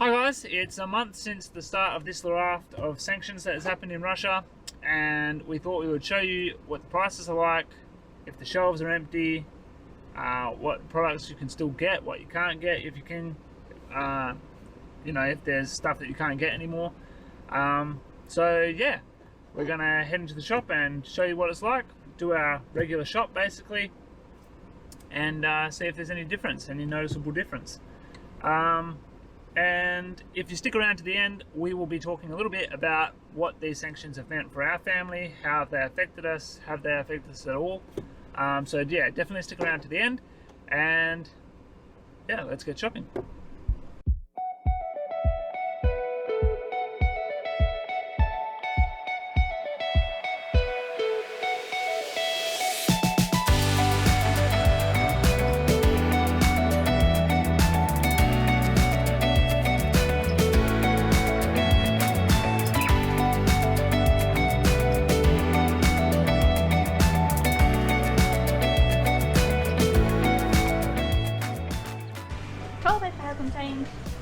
Hi guys, it's a month since the start of this raft of sanctions that has happened in Russia, and we thought we would show you what the prices are like, if the shelves are empty, what products you can still get, what you can't get, if you can, you know, if there's stuff that you can't get anymore. So yeah, we're gonna head into the shop and show you what it's like, do our regular shop basically, and see if there's any difference, any noticeable difference. And if you stick around to the end, we will be talking a little bit about what these sanctions have meant for our family, how have they affected us, have they affected us at all. So yeah, definitely stick around to the end, and yeah, let's get shopping.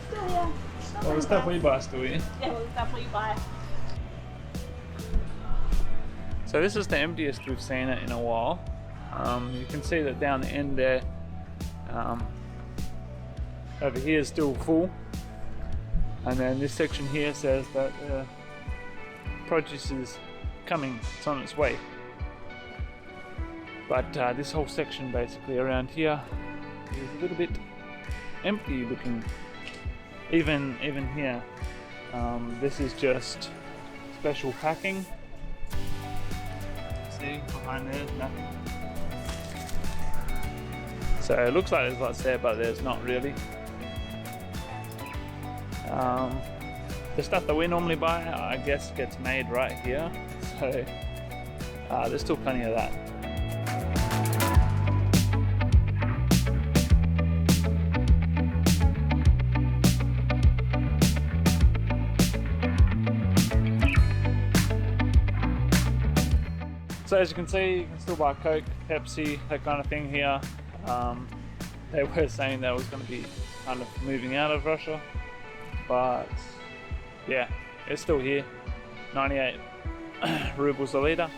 Still here. Well, the stuff we buy still here. Yeah, well, the stuff we buy. So this is the emptiest we've seen it in a while. You can see that down the end there, over here is still full, and then this section here says that produce is coming, it's on its way. But this whole section basically around here is a little bit empty looking. Even here, this is just special packing. See, behind there, nothing. So it looks like there's lots there, but there's not really. The stuff that we normally buy, I guess, gets made right here. So there's still plenty of that. So as you can see, you can still buy Coke, Pepsi, that kind of thing here. They were saying that was going to be kind of moving out of Russia, but yeah, it's still here. 98 rubles a litre,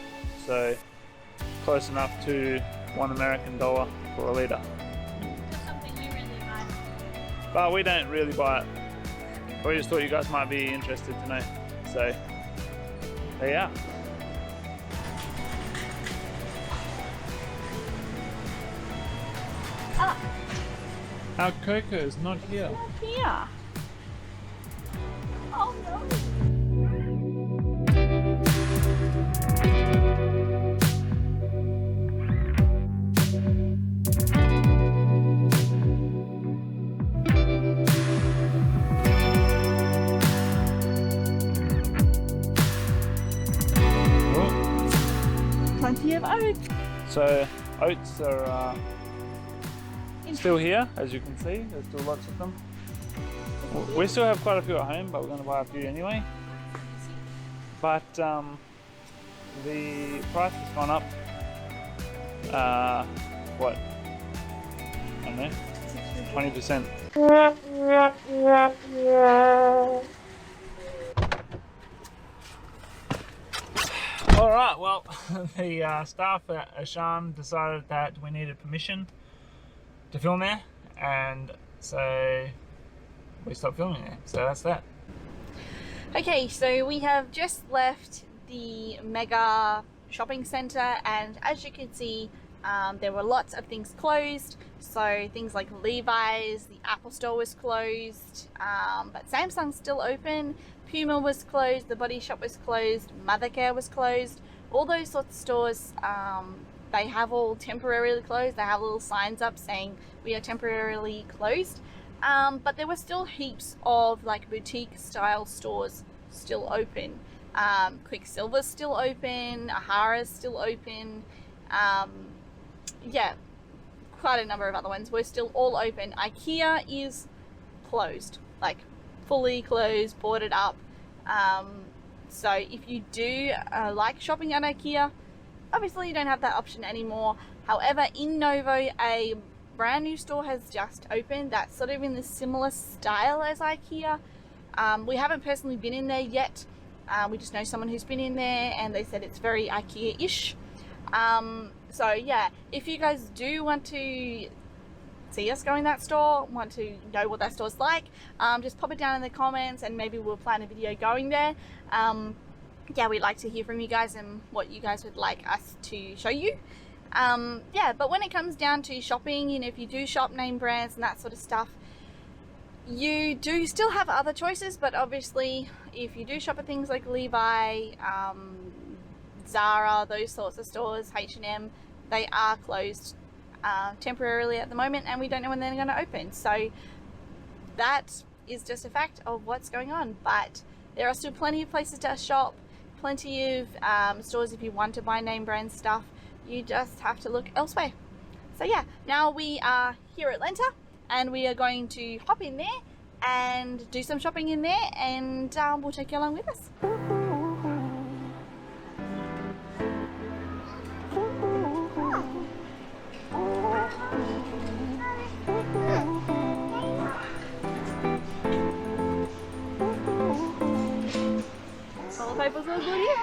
so close enough to $1 American for a litre. That's something we really buy. But we don't really buy it. We just thought you guys might be interested to know. So there you are. Ah, Our cocoa is not here. not here. Oh no. Oh. Plenty of oats. So oats are still here, as you can see. There's still lots of them. We still have quite a few at home, but we're going to buy a few anyway. But the price has gone up. What? I don't know. 20%. All right. Well, the staff at 𝗿𝗱𝗰 decided that we needed permission to film there, and so we stopped filming there. So that's that. Okay, so we have just left the mega shopping centre, and as you can see, there were lots of things closed. So things like Levi's, the Apple store was closed, but Samsung's still open. Puma was closed, the Body Shop was closed, Mothercare was closed. All those sorts of stores, they have all temporarily closed. They have little signs up saying we are temporarily closed. But there were still heaps of like boutique style stores still open. Quicksilver's still open, Ahara's still open. Yeah, quite a number of other ones were still all open. IKEA is closed, like fully closed, boarded up. So if you do like shopping at IKEA, obviously you don't have that option anymore. However, in Novo, a brand new store has just opened that's sort of in the similar style as IKEA. We haven't personally been in there yet. We just know someone who's been in there and they said it's very IKEA-ish. So yeah, if you guys do want to see us go in that store, want to know what that store's like, just pop it down in the comments and maybe we'll plan a video going there. Yeah, we'd like to hear from you guys and what you guys would like us to show you. Yeah, but when it comes down to shopping, you know, if you do shop name brands and that sort of stuff, you do still have other choices, but obviously if you do shop at things like Levi, Zara, those sorts of stores, H&M, they are closed temporarily at the moment and we don't know when they're going to open. So that is just a fact of what's going on, but there are still plenty of places to shop, plenty of stores if you want to buy name brand stuff. You just have to look elsewhere. So yeah, now we are here at Lenta and we are going to hop in there and do some shopping in there, and we'll take you along with us. Toilet paper's all good here.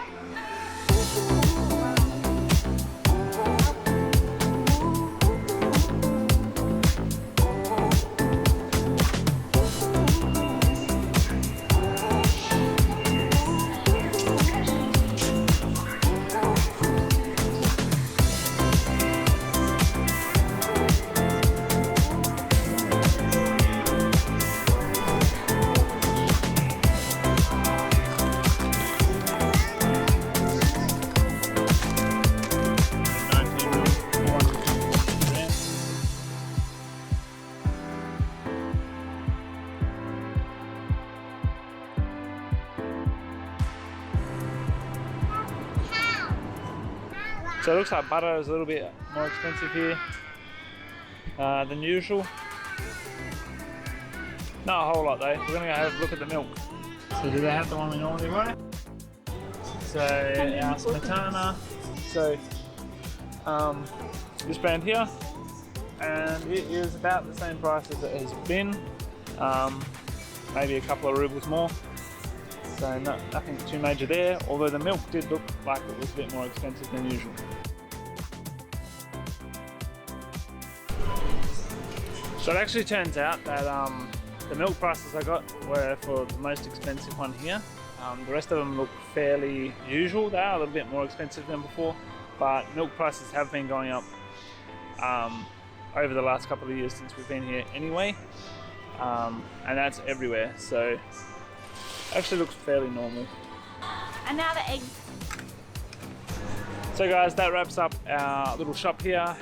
So it looks like butter is a little bit more expensive here than usual. Not a whole lot though. We're going to go have a look at the milk. So do they have the one we normally buy? So our smetana. So this brand here, and it is about the same price as it has been. Maybe a couple of rubles more. So nothing too major there, although the milk did look like it was a bit more expensive than usual. So it actually turns out that the milk prices I got were for the most expensive one here. The rest of them look fairly usual. They are a little bit more expensive than before, but milk prices have been going up over the last couple of years since we've been here anyway, and that's everywhere. So actually looks fairly normal. And now the eggs. So guys, that wraps up our little shop here.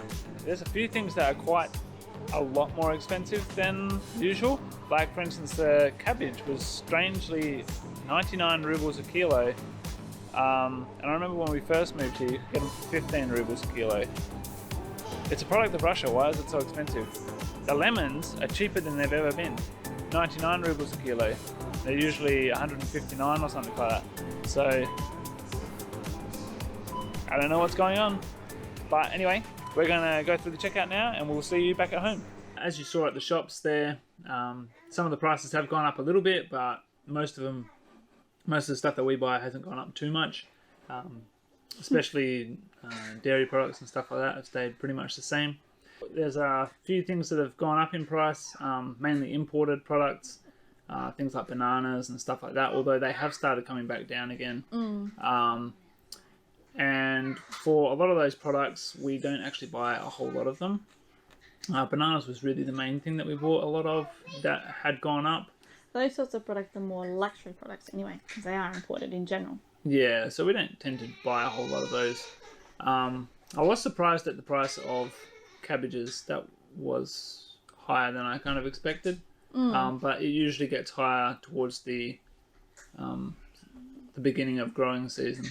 There's a few things that are quite a lot more expensive than usual. Like for instance, the cabbage was strangely 99 rubles a kilo. And I remember when we first moved here, you could get them for 15 rubles a kilo. It's a product of Russia, why is it so expensive? The lemons are cheaper than they've ever been. 99 rubles a kilo. They're usually 159 or something like that. So I don't know what's going on. But anyway, we're gonna go through the checkout now and we'll see you back at home. As you saw at the shops there, some of the prices have gone up a little bit, but most of the stuff that we buy hasn't gone up too much. Especially dairy products and stuff like that have stayed pretty much the same. There's a few things that have gone up in price, mainly imported products, things like bananas and stuff like that, although they have started coming back down again. And for a lot of those products, we don't actually buy a whole lot of them. Bananas was really the main thing that we bought a lot of that had gone up. Those sorts of products are more luxury products anyway, because they are imported in general. Yeah, so we don't tend to buy a whole lot of those. I was surprised at the price of cabbages. That was higher than I kind of expected. But it usually gets higher towards the beginning of growing season.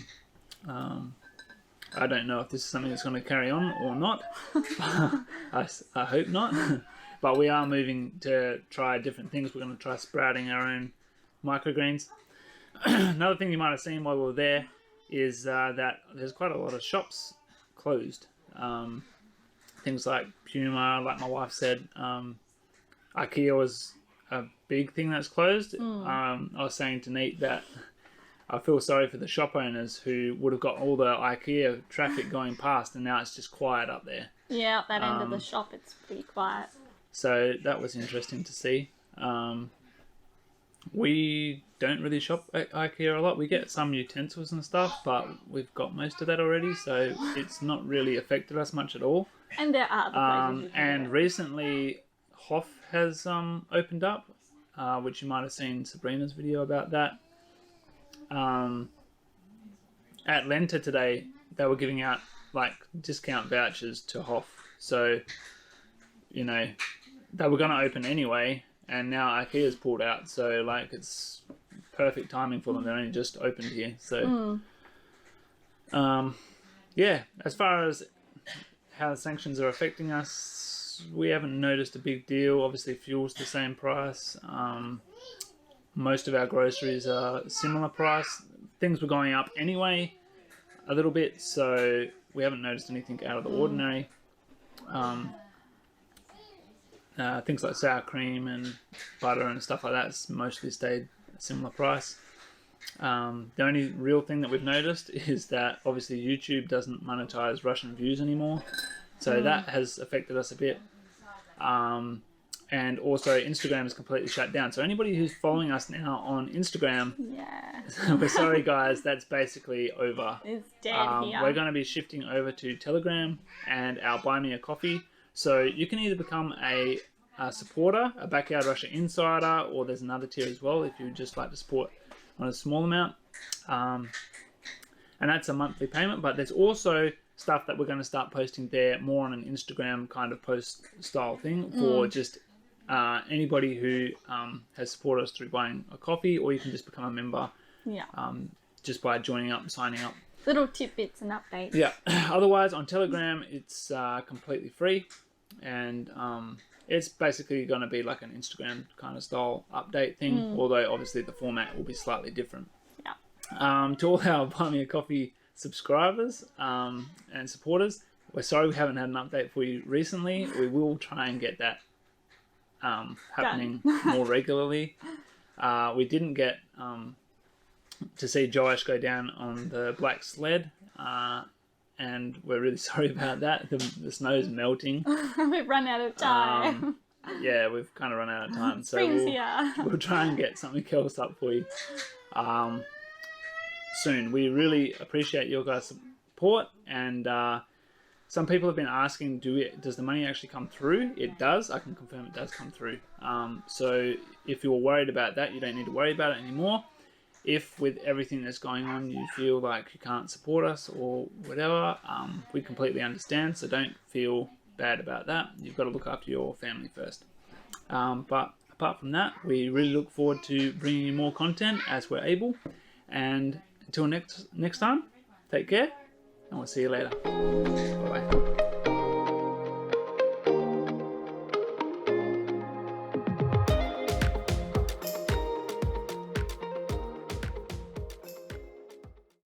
I don't know if this is something that's going to carry on or not. I hope not. But we are moving to try different things. We're going to try sprouting our own microgreens. Another thing you might have seen while we were there is that there's quite a lot of shops closed. things like Puma, like my wife said. IKEA was a big thing that's closed. I was saying to Neat that I feel sorry for the shop owners who would have got all the IKEA traffic going past, and now it's just quiet up there. Yeah, at that end of the shop, it's pretty quiet. So that was interesting to see. We don't really shop at IKEA a lot. We get some utensils and stuff, but we've got most of that already, so it's not really affected us much at all. And there are other places. And recently, Hof has opened up, which you might have seen Sabrina's video about that. At Lenta today, they were giving out like discount vouchers to Hof. So, you know, they were going to open anyway, and now IKEA's pulled out. So, like, it's perfect timing for them. They're only just opened here. So, yeah, as far as how the sanctions are affecting us, we haven't noticed a big deal. Obviously, fuel's the same price. Most of our groceries are similar price. Things were going up anyway, a little bit, so we haven't noticed anything out of the ordinary. Things like sour cream and butter and stuff like that's mostly stayed a similar price. The only real thing that we've noticed is that obviously YouTube doesn't monetize Russian views anymore, so that has affected us a bit. And also Instagram is completely shut down. So anybody who's following us now on Instagram, we're sorry guys, that's basically over. It's dead here. We're going to be shifting over to Telegram and our Buy Me a Coffee. So you can either become a supporter, a Backyard Russia insider, or there's another tier as well if you would just like to support on a small amount. And that's a monthly payment, but there's also stuff that we're going to start posting there more on an Instagram kind of post style thing for just anybody who has supported us through buying a coffee, or you can just become a member just by joining up and signing up. Little tidbits and updates. Yeah. Otherwise, on Telegram, it's completely free, and it's basically going to be like an Instagram kind of style update thing, although obviously the format will be slightly different. Yeah. To all our Buy Me a Coffee subscribers and supporters, we're sorry we haven't had an update for you recently. We will try and get that happening more regularly. We didn't get to see 𝗿𝗿cie go down on the black sled, and we're really sorry about that. The snow's melting. We've run out of time. Yeah, we've kind of run out of time, so we'll try and get something else up for you soon. We really appreciate your guys' support, and some people have been asking, does the money actually come through? It does. I can confirm it does come through. So if you're worried about that, you don't need to worry about it anymore. If with everything that's going on you feel like you can't support us or whatever, we completely understand, so don't feel bad about that. You've got to look after your family first. But apart from that, we really look forward to bringing you more content as we're able. And until next time, take care, and we'll see you later. Bye-bye.